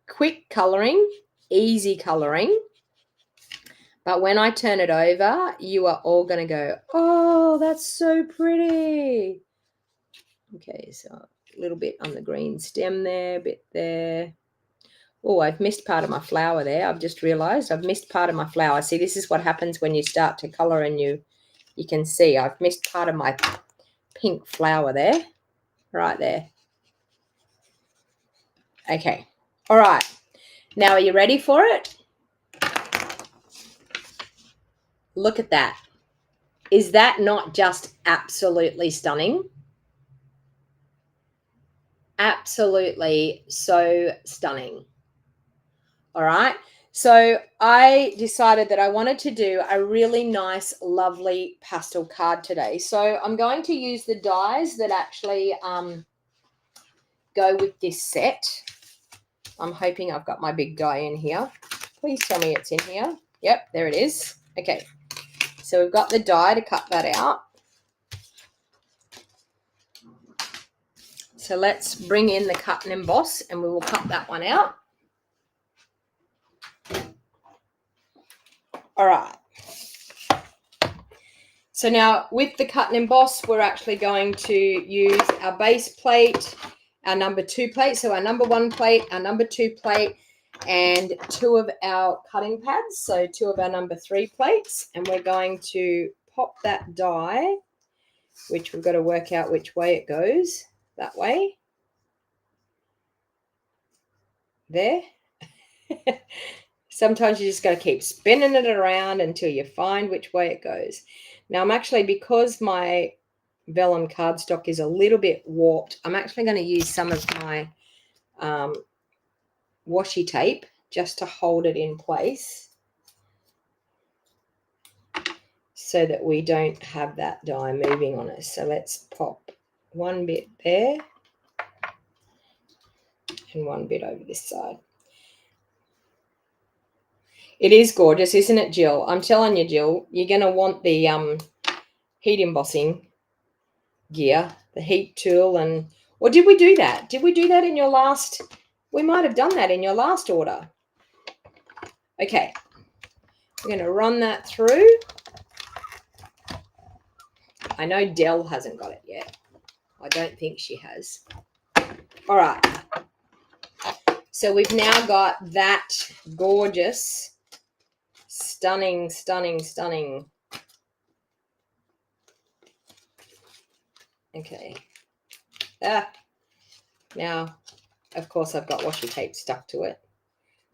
quick coloring, easy coloring. But when I turn it over, you are all going to go, oh, that's so pretty. Okay, so a little bit on the green stem there, a bit there. Oh, I've missed part of my flower there. I've just realized I've missed part of my flower. See, this is what happens when you start to color and you can see I've missed part of my pink flower there, right there. Okay, all right. Now, are you ready for it? Look at that. Is that not just absolutely stunning? Absolutely so stunning. All right. So I decided that I wanted to do a really nice, lovely pastel card today. So I'm going to use the dies that actually go with this set. I'm hoping I've got my big die in here. Please tell me it's in here. Yep, there it is. Okay. So we've got the die to cut that out. So let's bring in the cut and emboss and we will cut that one out. All right. So now with the cut and emboss, we're actually going to use our base plate, our number 2 plate. So our number 1 plate, our number 2 plate, and 2 of our cutting pads. So 2 of our number 3 plates. And we're going to pop that die, which we've got to work out which way it goes. That way. There. Sometimes you just got to keep spinning it around until you find which way it goes. Now I'm actually, because my vellum cardstock is a little bit warped, I'm actually going to use some of my washi tape just to hold it in place. so that we don't have that die moving on us. So let's pop one bit there and one bit over this side. It is gorgeous, isn't it, Jill? I'm telling you, Jill, you're going to want the heat embossing gear, the heat tool. And or did we do that? Did we do that in your last? We might have done that in your last order. Okay, we're going to run that through. I know Dell hasn't got it yet. I don't think she has. All right. So we've now got that gorgeous, stunning, stunning, stunning. Okay. Now, of course, I've got washi tape stuck to it.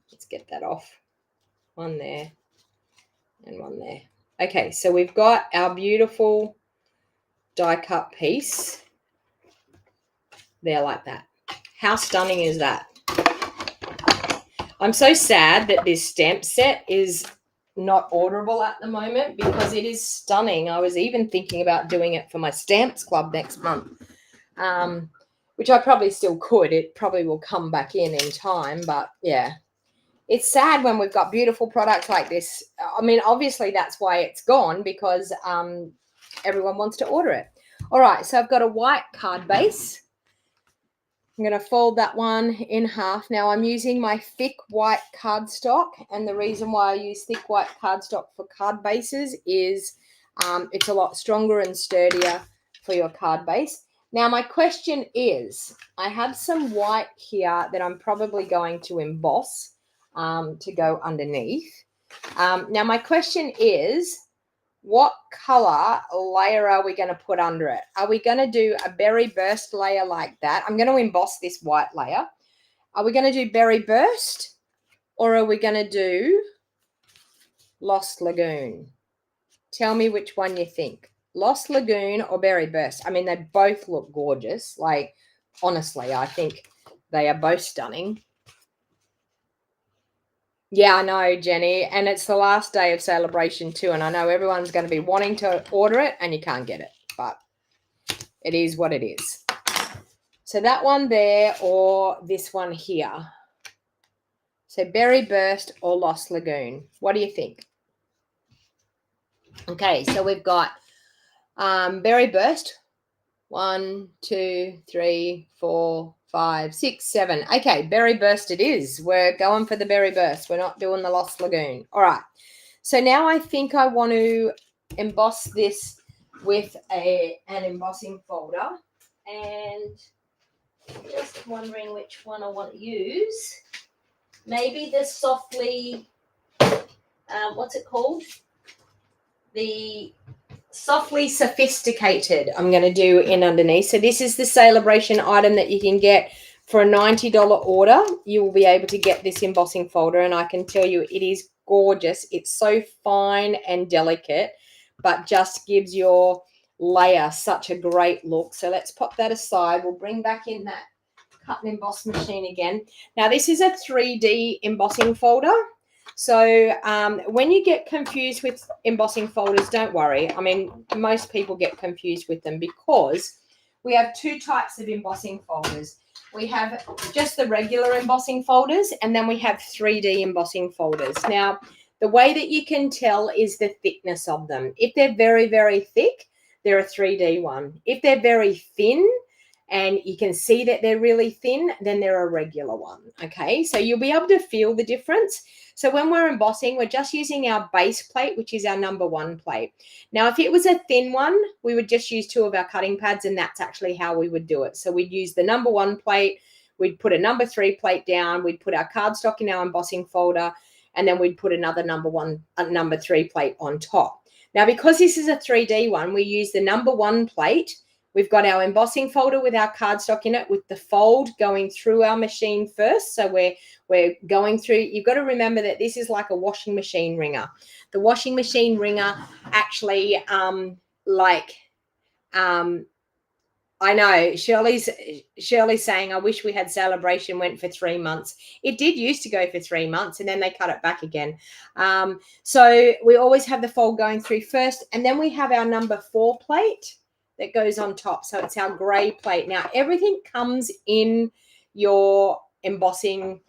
Let's get that off. One there and one there. Okay, so we've got our beautiful die cut piece there like that. How stunning is that? I'm so sad that this stamp set is not orderable at the moment because it is stunning. I was even thinking about doing it for my Stamps Club next month, which I probably still could. It probably will come back in time, but yeah. It's sad when we've got beautiful products like this. I mean, obviously that's why it's gone, because everyone wants to order it. All right, so I've got a white card base. I'm going to fold that one in half. Now I'm using my thick white cardstock, and the reason why I use thick white cardstock for card bases is it's a lot stronger and sturdier for your card base. Now my question is, I have some white here that I'm probably going to emboss to go underneath. Now my question is, what color layer are we going to put under it? Are we going to do a berry burst layer like that? I'm going to emboss this white layer. Are we going to do berry burst, or are we going to do Lost Lagoon? Tell me which one you think. Lost Lagoon or berry burst? I mean, they both look gorgeous. Like, honestly, I think they are both stunning. Yeah, I know, Jenny. And it's the last day of celebration too. And I know everyone's going to be wanting to order it and you can't get it. But it is what it is. So that one there or this one here. So Berry Burst or Lost Lagoon. What do you think? Okay, so we've got Berry Burst. 1, 2, 3, 4, 5, 6, 7. Okay, Berry Burst it is. We're going for the Berry Burst. We're not doing the Lost Lagoon. All right. So now I think I want to emboss this with an embossing folder. And I'm just wondering which one I want to use. Maybe the Softly, what's it called? The Softly Sophisticated I'm going to do in underneath. So this is the celebration item that you can get for a $90 order. You will be able to get this embossing folder, and I can tell you it is gorgeous. It's so fine and delicate, but just gives your layer such a great look. So let's pop that aside. We'll bring back in that cut and emboss machine again. Now this is a 3D embossing folder. So when you get confused with embossing folders, don't worry. I mean, most people get confused with them because we have two types of embossing folders. We have just the regular embossing folders, and then we have 3D embossing folders. Now, the way that you can tell is the thickness of them. If they're very, very thick, they're a 3D one. If they're very thin, and you can see that they're really thin, then they're a regular one, okay? So you'll be able to feel the difference. So when we're embossing, we're just using our base plate, which is our number 1 plate. Now, if it was a thin one, we would just use 2 of our cutting pads, and that's actually how we would do it. So we'd use the number 1 plate, we'd put a number 3 plate down, we'd put our cardstock in our embossing folder, and then we'd put another number 3 plate on top. Now, because this is a 3D one, we use the number 1 plate. We've got our embossing folder with our cardstock in it, with the fold going through our machine first. So we're going through. You've got to remember that this is like a washing machine wringer. The washing machine wringer actually I know Shirley's saying, I wish we had celebration went for 3 months. It did used to go for 3 months and then they cut it back again. So we always have the fold going through first, and then we have our number 4 plate that goes on top. So it's our gray plate. Now everything comes in your embossing,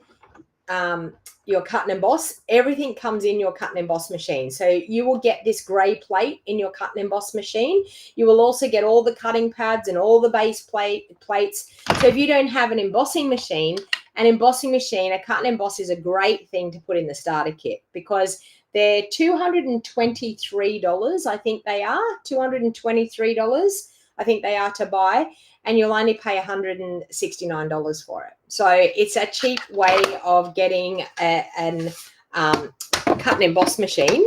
your cut and emboss. Everything comes in your cut and emboss machine. So you will get this gray plate in your cut and emboss machine. You will also get all the cutting pads and all the base plates. So if you don't have an embossing machine, a cut and emboss is a great thing to put in the starter kit, because they're $223. I think they are $223. I think they are to buy, and you'll only pay $169 for it. So it's a cheap way of getting an cut and emboss machine,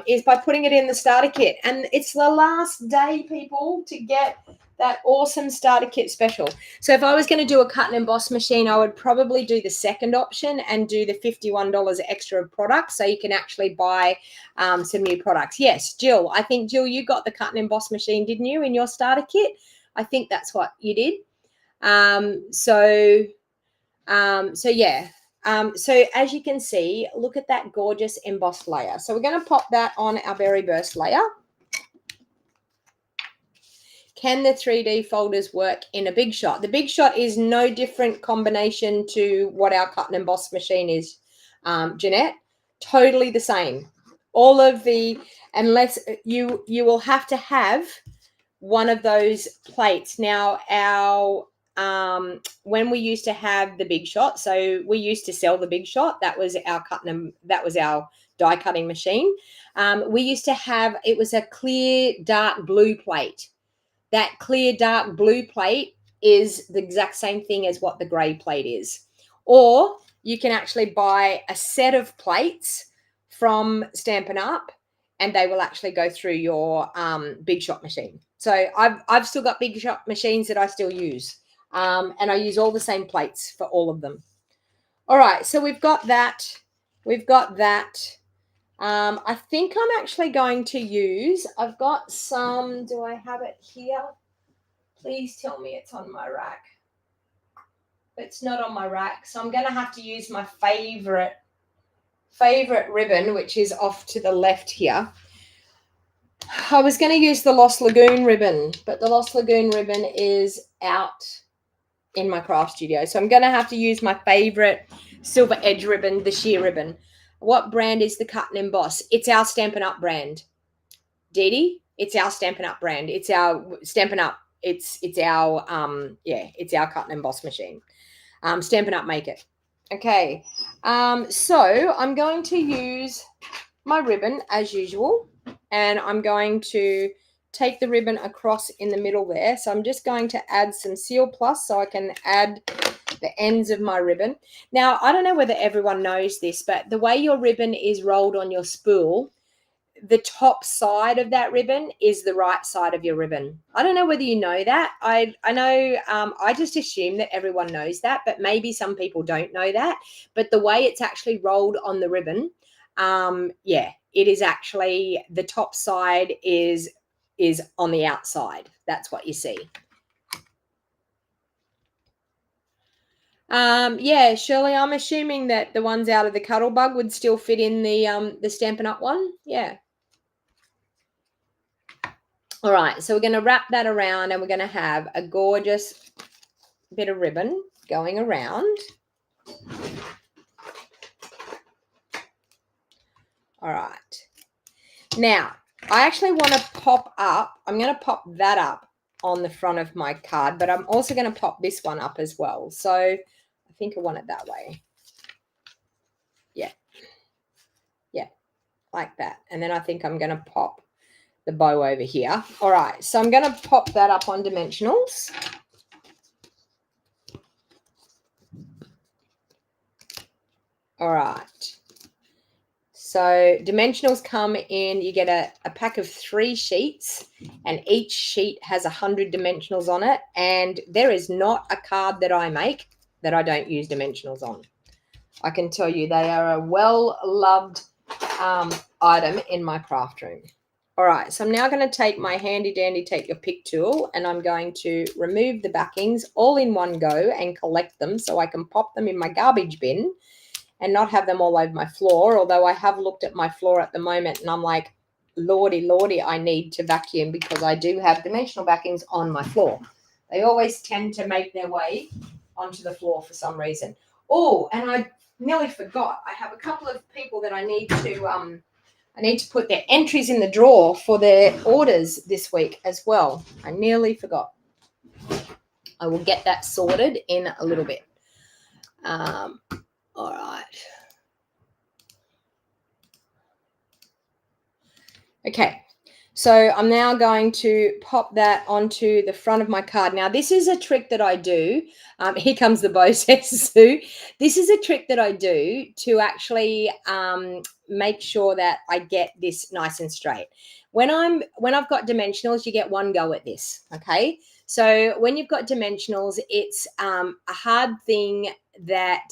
is by putting it in the starter kit. And it's the last day, people, to get that awesome starter kit special. So if I was going to do a cut and emboss machine, I would probably do the second option and do the $51 extra of products, so you can actually buy some new products. Yes, Jill, I think, Jill, you got the cut and emboss machine, didn't you, in your starter kit? I think that's what you did. So yeah. So as you can see, look at that gorgeous embossed layer. So we're going to pop that on our Berry Burst layer. Can the 3D folders work in a Big Shot? The Big Shot is no different combination to what our cut and emboss machine is, Jeanette. Totally the same. All of the, unless you will have to have one of those plates. Now, our when we used to have the Big Shot, so we used to sell the Big Shot. That was our die cutting machine. We used to have, it was a clear dark blue plate. That clear dark blue plate is the exact same thing as what the gray plate is. Or you can actually buy a set of plates from Stampin' Up, and they will actually go through your Big Shot machine. So I've still got Big Shot machines that I still use, and I use all the same plates for all of them. All right, so we've got that. I think I'm actually going to use, I've got some, do I have it here? Please tell me it's on my rack. It's not on my rack, so I'm going to have to use my favorite ribbon, which is off to the left here. I was going to use the Lost Lagoon ribbon, but the Lost Lagoon ribbon is out in my craft studio. So I'm going to have to use my favorite silver edge ribbon, the sheer ribbon. What brand is the cut and emboss? It's our Stampin' Up brand. Dee Dee, it's our Stampin' Up brand. It's our Stampin' Up. It's our it's our cut and emboss machine. Stampin' Up make it. Okay. So I'm going to use my ribbon as usual, and I'm going to take the ribbon across in the middle there. So I'm just going to add some Seal Plus so I can add the ends of my ribbon. Now, I don't know whether everyone knows this, but the way your ribbon is rolled on your spool, the top side of that ribbon is the right side of your ribbon. I don't know whether you know that. I know, I just assume that everyone knows that, but maybe some people don't know that. But the way it's actually rolled on the ribbon, it is actually, the top side is on the outside. That's what you see. Shirley, I'm assuming that the ones out of the Cuddlebug would still fit in the Stampin' Up one. Yeah. All right, so we're going to wrap that around, and we're going to have a gorgeous bit of ribbon going around. All right. Now, I actually want to pop up, I'm going to pop that up on the front of my card, but I'm also going to pop this one up as well. So I think I want it that way. Yeah. Yeah, like that. And then I think I'm going to pop the bow over here. All right, so I'm going to pop that up on dimensionals. All right. So dimensionals come in, you get a pack of 3 sheets, and each sheet has 100 dimensionals on it. And there is not a card that I make that I don't use dimensionals on. I can tell you they are a well-loved item in my craft room. All right, so I'm now going to take my handy dandy take your pick tool, and I'm going to remove the backings all in one go and collect them so I can pop them in my garbage bin and not have them all over my floor. Although I have looked at my floor at the moment and I'm like, lordy, I need to vacuum because I do have dimensional backings on my floor. They always tend to make their way onto the floor for some reason. Oh, and I nearly forgot. I have a couple of people that I need to put their entries in the drawer for their orders this week as well. I nearly forgot. I will get that sorted in a little bit. All right. Okay. So I'm now going to pop that onto the front of my card. Now, this is a trick that I do. Here comes the bow, says Sue. This is a trick that I do to actually make sure that I get this nice and straight. When I've got dimensionals, you get one go at this. Okay. So when you've got dimensionals, it's a hard thing that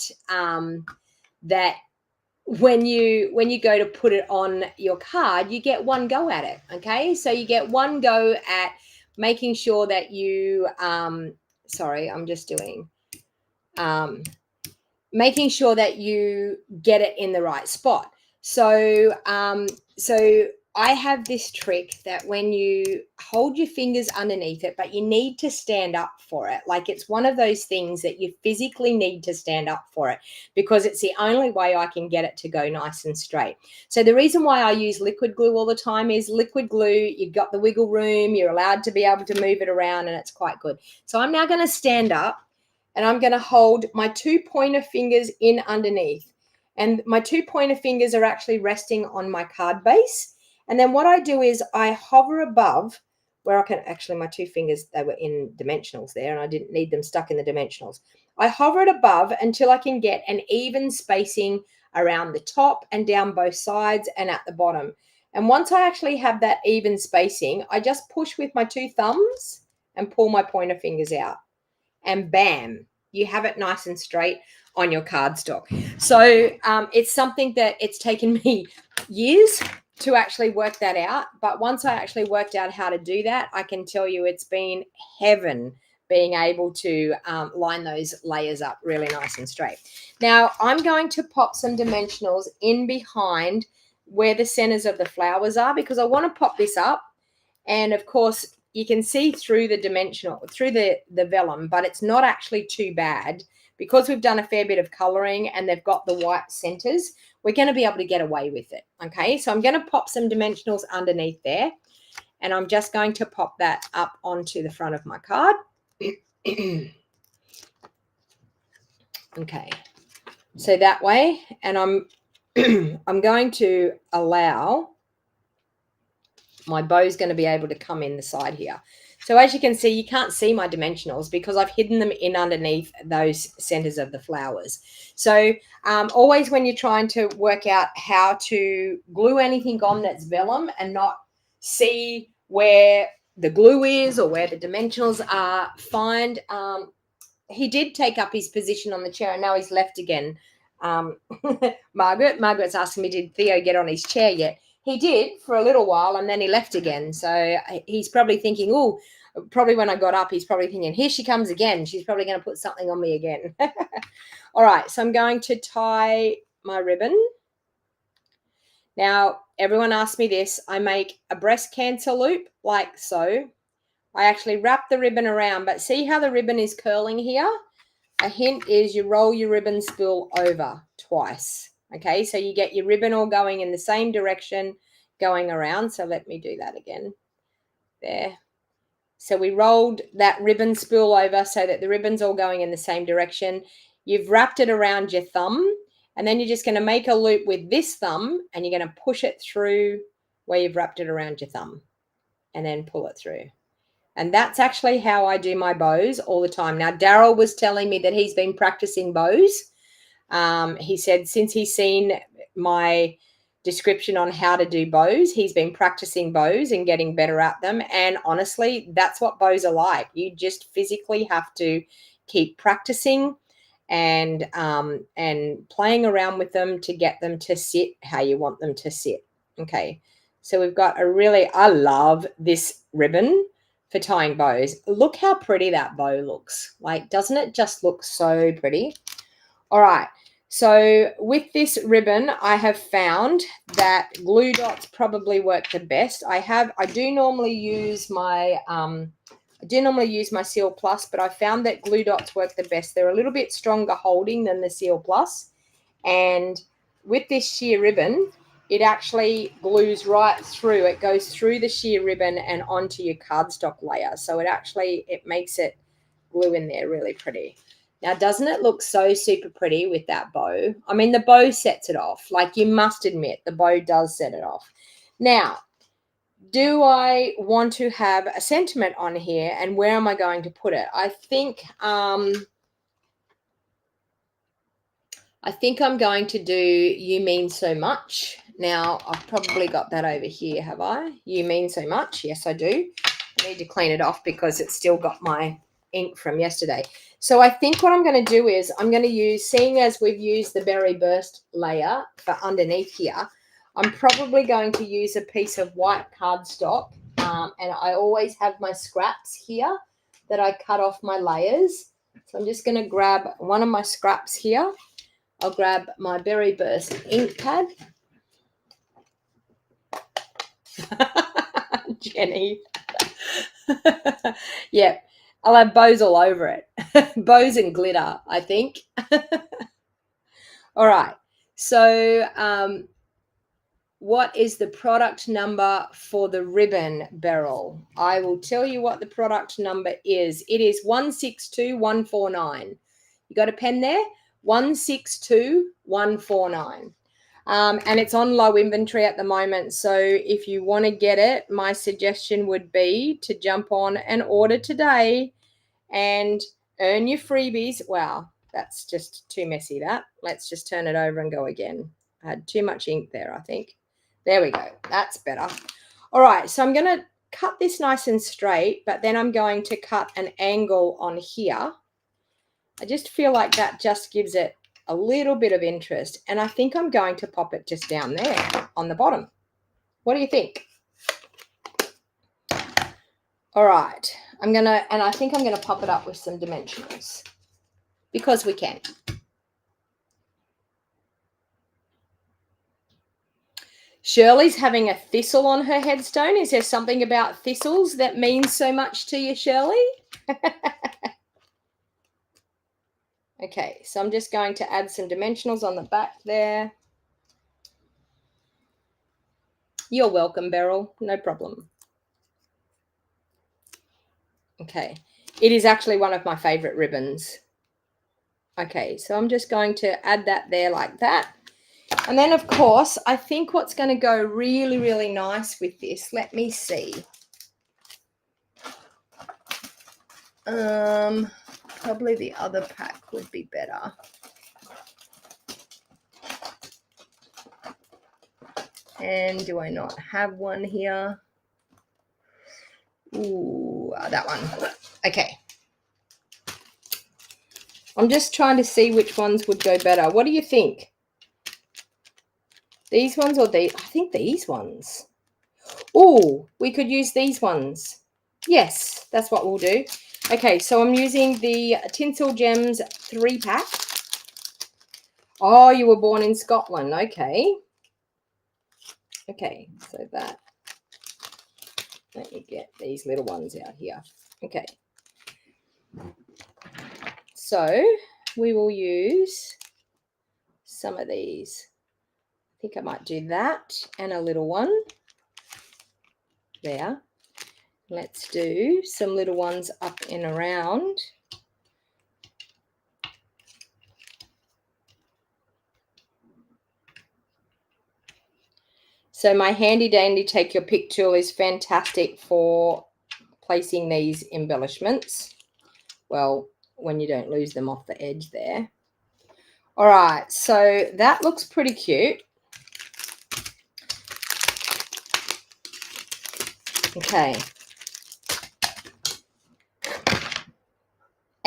when you go to put it on your card, you get one go at it. Okay, so you get one go at making sure that you making sure that you get it in the right spot. So I have this trick that when you hold your fingers underneath it, but you need to stand up for it. Like, it's one of those things that you physically need to stand up for it because it's the only way I can get it to go nice and straight. So the reason why I use liquid glue all the time is liquid glue, you've got the wiggle room, you're allowed to be able to move it around, and it's quite good. So I'm now going to stand up and I'm going to hold my 2 pointer fingers in underneath. And my 2 pointer fingers are actually resting on my card base. And then what I do is I hover above where I can actually, my 2 fingers, they were in dimensionals there and I didn't need them stuck in the dimensionals. I hover it above until I can get an even spacing around the top and down both sides and at the bottom. And once I actually have that even spacing, I just push with my 2 thumbs and pull my pointer fingers out. And bam, you have it nice and straight on your cardstock. So it's something that it's taken me years to actually work that out. But once I actually worked out how to do that, I can tell you it's been heaven being able to line those layers up really nice and straight. Now, I'm going to pop some dimensionals in behind where the centers of the flowers are because I want to pop this up. And of course, you can see through the the vellum, but it's not actually too bad because we've done a fair bit of coloring and they've got the white centers. We're going to be able to get away with it. Okay, so I'm going to pop some dimensionals underneath there, and I'm just going to pop that up onto the front of my card. Okay, so that way, and I'm going to allow my bow's going to be able to come in the side here. So as you can see, you can't see my dimensionals because I've hidden them in underneath those centers of the flowers. So always when you're trying to work out how to glue anything on that's vellum and not see where the glue is or where the dimensionals are, he did take up his position on the chair and now he's left again. Margaret's asking me, did Theo get on his chair yet? He did for a little while and then he left again. So he's probably thinking, oh, probably when I got up, he's probably thinking, here she comes again. She's probably going to put something on me again. All right, so I'm going to tie my ribbon. Now, everyone asks me this. I make a breast cancer loop like so. I actually wrap the ribbon around, but see how the ribbon is curling here? A hint is you roll your ribbon spool over twice. Okay, so you get your ribbon all going in the same direction going around. So let me do that again. There. So we rolled that ribbon spool over so that the ribbon's all going in the same direction. You've wrapped it around your thumb, and then you're just going to make a loop with this thumb and you're going to push it through where you've wrapped it around your thumb and then pull it through. And that's actually how I do my bows all the time. Now, Daryl was telling me that he's been practicing bows. He said since he's seen my description on how to do bows, he's been practicing bows and getting better at them. And honestly, that's what bows are like. You just physically have to keep practicing and playing around with them to get them to sit how you want them to sit. Okay, So we've got I love this ribbon for tying bows. Look how pretty that bow looks. Like, doesn't it just look so pretty? All right. So with this ribbon, I have found that glue dots probably work the best. I do normally use my Seal Plus, but I found that glue dots work the best. They're a little bit stronger holding than the Seal Plus. And with this sheer ribbon, it actually glues right through. It goes through the sheer ribbon and onto your cardstock layer. So it makes it glue in there really pretty. Now, doesn't it look so super pretty with that bow? I mean, the bow sets it off. Like, you must admit, the bow does set it off. Now, do I want to have a sentiment on here, and where am I going to put it? I think I'm going to do You Mean So Much. Now, I've probably got that over here, have I? You Mean So Much. Yes, I do. I need to clean it off because it's still got my ink from yesterday. So I think what I'm going to do is I'm going to use, seeing as we've used the Berry Burst layer for underneath here, I'm probably going to use a piece of white cardstock, and I always have my scraps here that I cut off my layers. So I'm just going to grab one of my scraps here. I'll grab my Berry Burst ink pad. Jenny. Yeah, I'll have bows all over it. Bows and glitter, I think. All right. So what is the product number for the ribbon, Beryl? I will tell you what the product number is. It is 162149. You got a pen there? 162149. And it's on low inventory at the moment. So if you want to get it, my suggestion would be to jump on and order today and earn your freebies. Wow, that's just too messy, that. Let's just turn it over and go again. I had too much ink there, I think. There we go. That's better. All right, so I'm going to cut this nice and straight, but then I'm going to cut an angle on here. I just feel like that just gives it a little bit of interest, and I think I'm going to pop it just down there on the bottom. What do you think? All right, I think I'm gonna pop it up with some dimensionals because we can. Shirley's having a thistle on her headstone. Is there something about thistles that means so much to you, Shirley? Okay, so I'm just going to add some dimensionals on the back there. You're welcome, Beryl. No problem. Okay, it is actually one of my favorite ribbons. Okay, so I'm just going to add that there like that. And then, of course, I think what's going to go really, really nice with this, let me see. Probably the other pack would be better. And do I not have one here? Ooh, that one. Okay. I'm just trying to see which ones would go better. What do you think? These ones or these? I think these ones. Oh, we could use these ones. Yes, that's what we'll do. Okay, so I'm using the Tinsel Gems 3-pack. Oh, you were born in Scotland. Okay. Okay, so that. Let me get these little ones out here. Okay. So we will use some of these. I think I might do that and a little one there. Let's do some little ones up and around. So my handy dandy take your pick tool is fantastic for placing these embellishments. Well, when you don't lose them off the edge there. All right, so that looks pretty cute. Okay.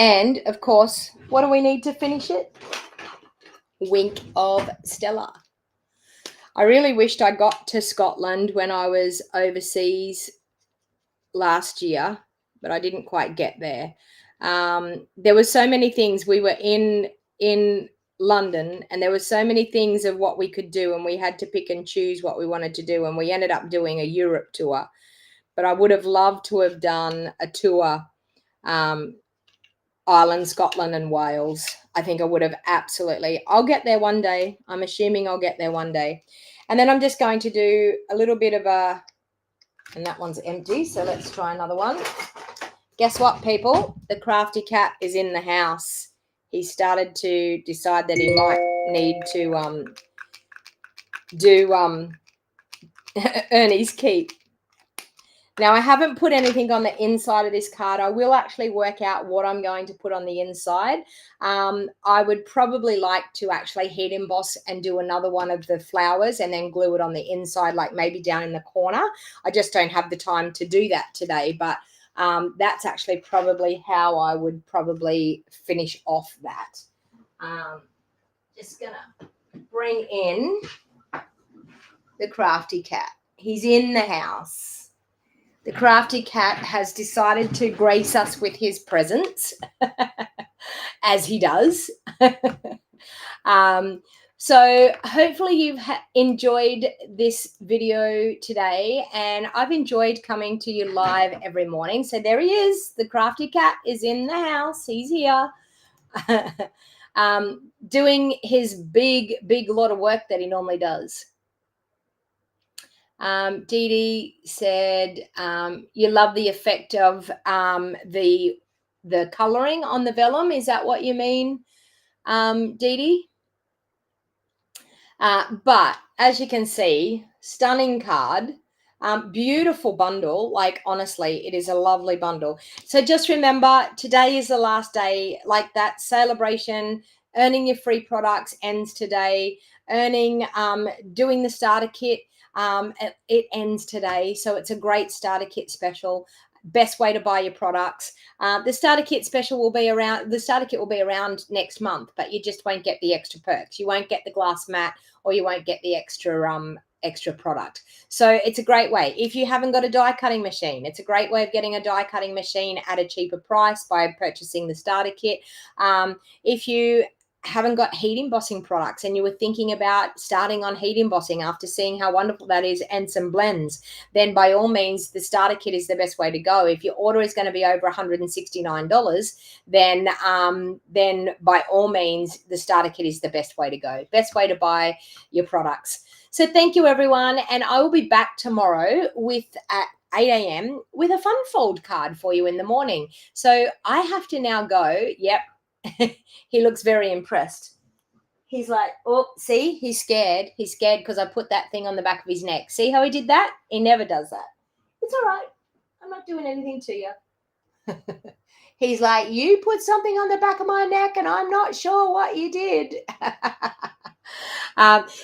And, of course, what do we need to finish it? Wink of Stella. I really wished I got to Scotland when I was overseas last year, but I didn't quite get there. There were so many things. We were in London, and there were so many things of what we could do, and we had to pick and choose what we wanted to do, and we ended up doing a Europe tour. But I would have loved to have done a tour, Ireland, Scotland, and Wales. I think I would have absolutely. I'll get there one day. I'm assuming I'll get there one day. And then I'm just going to do a little bit of a, and that one's empty, so let's try another one. Guess what, people? The crafty cat is in the house. He started to decide that he might need to do Ernie's keep. Now, I haven't put anything on the inside of this card. I will actually work out what I'm going to put on the inside. I would probably like to actually heat emboss and do another one of the flowers and then glue it on the inside, like maybe down in the corner. I just don't have the time to do that today, but that's actually probably how I would probably finish off that. Just going to bring in the crafty cat. He's in the house. The crafty cat has decided to grace us with his presence, as he does. So hopefully you've enjoyed this video today, and I've enjoyed coming to you live every morning. So there he is. The crafty cat is in the house. He's here. Doing his big lot of work that he normally does. Dee Dee said you love the effect of the coloring on the vellum. Is that what you mean, Dee Dee? But as you can see, stunning card, beautiful bundle. Like, honestly, it is a lovely bundle. So just remember, today is the last day. Like, that celebration, earning your free products ends today. Earning, doing the starter kit, it ends today. So it's a great starter kit special. Best way to buy your products. The starter kit special will be around. The starter kit will be around next month, but you just won't get the extra perks. You won't get the glass mat, or you won't get the extra product. So it's a great way. If you haven't got a die cutting machine, it's a great way of getting a die cutting machine at a cheaper price by purchasing the starter kit. If you haven't got heat embossing products and you were thinking about starting on heat embossing after seeing how wonderful that is and some blends, then by all means, the starter kit is the best way to go. If your order is going to be over $169, then by all means, the starter kit is the best way to go. Best way to buy your products. So thank you, everyone. And I will be back tomorrow at 8 a.m. with a fun fold card for you in the morning. So I have to now go. Yep. He looks very impressed. He's like, oh, see, he's scared. He's scared because I put that thing on the back of his neck. See how he did that? He never does that. It's all right. I'm not doing anything to you. He's like, you put something on the back of my neck and I'm not sure what you did.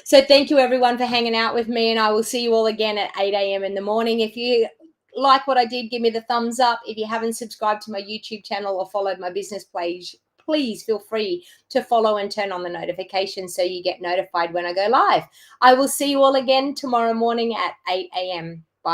So thank you, everyone, for hanging out with me, and I will see you all again at 8 a.m. in the morning. If you like what I did, give me the thumbs up. If you haven't subscribed to my YouTube channel or followed my business page, please feel free to follow and turn on the notifications so you get notified when I go live. I will see you all again tomorrow morning at 8 a.m.